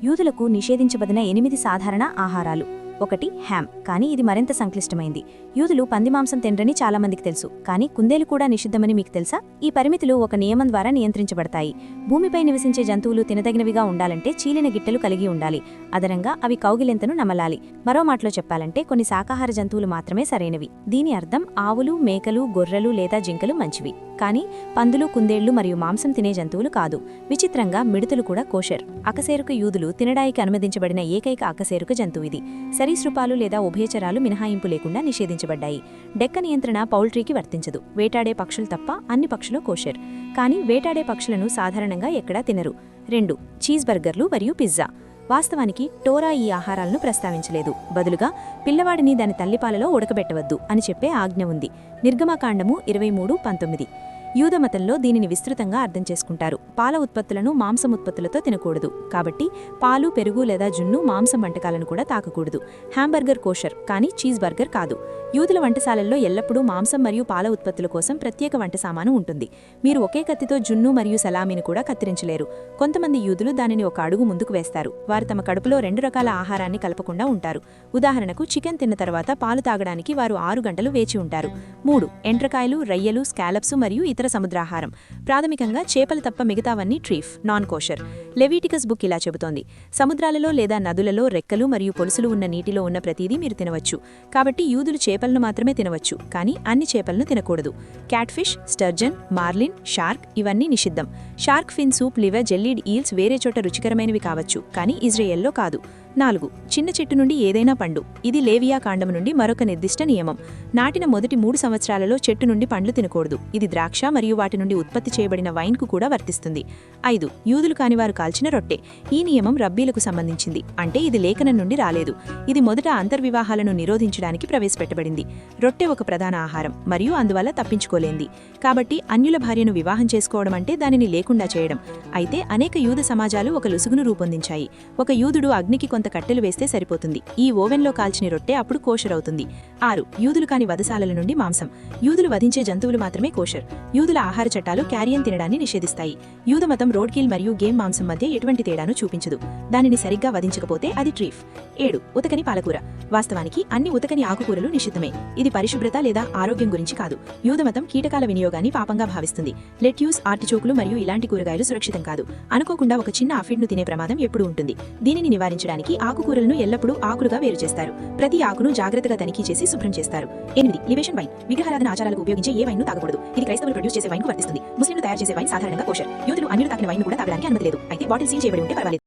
యూదులకు నిషేధించబడిన 8 సాధారణ ఆహారాలు. 1. హ్యామ్. కానీ ఇది మరింత సంక్లిష్టమైంది. యూదులు పంది మాంసం తినరని చాలామందికి తెలుసు, కానీ కుందేలు కూడా నిషిద్ధమని మీకు తెలుసా? ఈ పరిమితులు ఒక నియమం ద్వారా నియంత్రించబడతాయి. భూమిపై నివసించే జంతువులు తినదగినవిగా ఉండాలంటే చీలిన గిట్టలు కలిగి ఉండాలి. అదనంగా అవి కౌగిలింతను నమలాలి. మరో మాటలో చెప్పాలంటే కొన్ని శాకాహార జంతువులు మాత్రమే సరైనవి. దీని అర్థం ఆవులు, మేకలు, గొర్రెలు లేదా జింకలు మంచివి, కానీ పందులు, కుందేళ్లు మరియు మాంసం తినే జంతువులు కాదు. విచిత్రంగా మిడతలు కూడా కోషర్. అకశేరుక యూదులు తినడానికి అనుమతించబడిన ఏకైక అకశేరుక జంతువు ఇది. సరీసృపాలు లేదా ఉభయచరాలు మినహాయింపు లేకుండా నిషేధించబడ్డాయి. డెక్క నియంత్రణ పౌల్ట్రీకి వర్తించదు. వేటాడే పక్షులు తప్ప అన్ని పక్షులు కోషర్, కానీ వేటాడే పక్షులను సాధారణంగా ఎక్కడా తినరు. 2. చీజ్ బర్గర్లు మరియు పిజ్జా. వాస్తవానికి టోరా ఈ ఆహారాలను ప్రస్తావించలేదు. బదులుగా పిల్లవాడిని దాని తల్లిపాలలో ఉడకబెట్టవద్దు అని చెప్పే ఆజ్ఞ ఉంది. నిర్గమకాండము 23:19. యూదమతంలో దీనిని విస్తృతంగా అర్థం చేసుకుంటారు. పాల ఉత్పత్తులను మాంసం ఉత్పత్తులతో తినకూడదు, కాబట్టి పాలు, పెరుగు లేదా జున్ను మాంసం వంటకాలను కూడా తాకకూడదు. హ్యాంబర్గర్ కోషర్, కానీ చీజ్ బర్గర్ కాదు. యూదుల వంటశాలల్లో ఎల్లప్పుడూ మాంసం మరియు పాల ఉత్పత్తుల కోసం ప్రత్యేక వంట సామాను ఉంటుంది. మీరు ఒకే కత్తితో జున్ను మరియు సలామీని కూడా కత్తిరించలేరు. కొంతమంది యూదులు దానిని ఒక అడుగు ముందుకు వేస్తారు. వారు తమ కడుపులో 2 రకాల ఆహారాన్ని కలపకుండా ఉంటారు. ఉదాహరణకు చికెన్ తిన్న తర్వాత పాలు తాగడానికి వారు 6 గంటలు వేచి ఉంటారు. 3. ఎండ్రకాయలు, రొయ్యలు, స్కాలప్స్ మరియు ఇతర సముద్రాహారం. ప్రాథమికంగా చేపలు తప్ప మిగతావన్నీ ట్రీఫ్, నాన్ కోషర్. లెవిటికస్ బుక్ ఇలా చెబుతోంది: సముద్రాలలో లేదా నదులలో రెక్కలు మరియు పొలుసులు ఉన్న నీటిలో ఉన్న ప్రతిదీ మీరు తినవచ్చు. కాబట్టి యూదులు చేపలను మాత్రమే తినవచ్చు, కానీ అన్ని చేపలను తినకూడదు. క్యాట్ఫిష్, స్టర్జన్, మార్లిన్, షార్క్ ఇవన్నీ నిషిద్ధం. Shark fin soup, liver, jellied eels వేరే చోట రుచికరమైనవి కావచ్చు, కానీ ఇజ్రాయెల్లో కాదు. 4. చిన్న చెట్టు నుండి ఏదైనా పండు. ఇది లేవియా కాండం నుండి మరొక నిర్దిష్ట నియమం. నాటిన మొదటి 3 సంవత్సరాలలో చెట్టు నుండి పండ్లు తినకూడదు. ఇది ద్రాక్ష మరియు వాటి నుండి ఉత్పత్తి చేయబడిన వైన్కు కూడా వర్తిస్తుంది. 5. యూదులు కానివారు కాల్చిన రొట్టె. ఈ నియమం రబ్బీలకు సంబంధించింది, అంటే ఇది లేఖనం నుండి రాలేదు. ఇది మొదట అంతర్వివాహాలను నిరోధించడానికి ప్రవేశపెట్టబడింది. రొట్టె ఒక ప్రధాన ఆహారం మరియు అందువల్ల తప్పించుకోలేంది. కాబట్టి అన్యుల భార్యను వివాహం చేసుకోవడం అంటే దానిని లేకుండా చేయడం. అయితే అనేక యూద సమాజాలు ఒక లుసుగును రూపొందించాయి. ఒక యూదుడు అగ్నికి కొంత కట్టెలు వేస్తే సరిపోతుంది. ఈ ఓవెన్లో కాల్చిన రొట్టె అప్పుడు కోషర్ అవుతుంది. 6. యూదులు కాని వధశాలల నుండి మాంసం. యూదులు వధించే జంతువులు మాత్రమే కోషర్. యూదుల ఆహార చట్టాలు క్యారియన్ తినడాన్ని నిషేధిస్తాయి. యూదమతం రోడ్కిల్ మరియు గేమ్ మాంసం మధ్య ఎటువంటి తేడాను చూపించదు. దానిని సరిగ్గా వధించకపోతే అది ట్రీఫ్. 7. ఉతకని పాలకూర. వాస్తవానికి అన్ని ఉతకని ఆకుకూరలు నిషిద్ధమే. ఇది పరిశుభ్రత లేదా ఆరోగ్యం గురించి కాదు. యూదమతం కీటకాల వినియోగాన్ని పాపంగా భావిస్తుంది. లెట్యూస్, ఆర్టిచోకులు మరియు ఇలాంటి కూరగాయలు సురక్షితం కాదు. అనుకోకుండా ఒక చిన్న అఫిడ్ను తినే ప్రమాదం ఎప్పుడూ ఉంటుంది. దీనిని నివారించడానికి ఆకుకూరలను ఎల్లప్పుడూ ఆకులుగా వేరు చేస్తారు. ప్రతి ఆకును జాగ్రత్తగా తనిఖీ చేసి శుభ్రం చేస్తారు. 8. లిబేషన్ వైన్. విగ్రహారాధన ఆచారాలకు ఉపయోగించే ఏ వైన్ను తాగకూడదు. ఇది క్రైస్తవులు ప్రొడ్యూస్ చేసే వైన్కు వర్తిస్తుంది. ముస్లింలు తయారు చేసే వైన్ సాధారణంగా కోషర్. యూదులు అన్యులు తాకిన వైన్ కూడా తాగడానికి అనుమతి లేదు. అయితే బాటిల్ సీల్ చేయబడి ఉంటే పర్వాలేదు.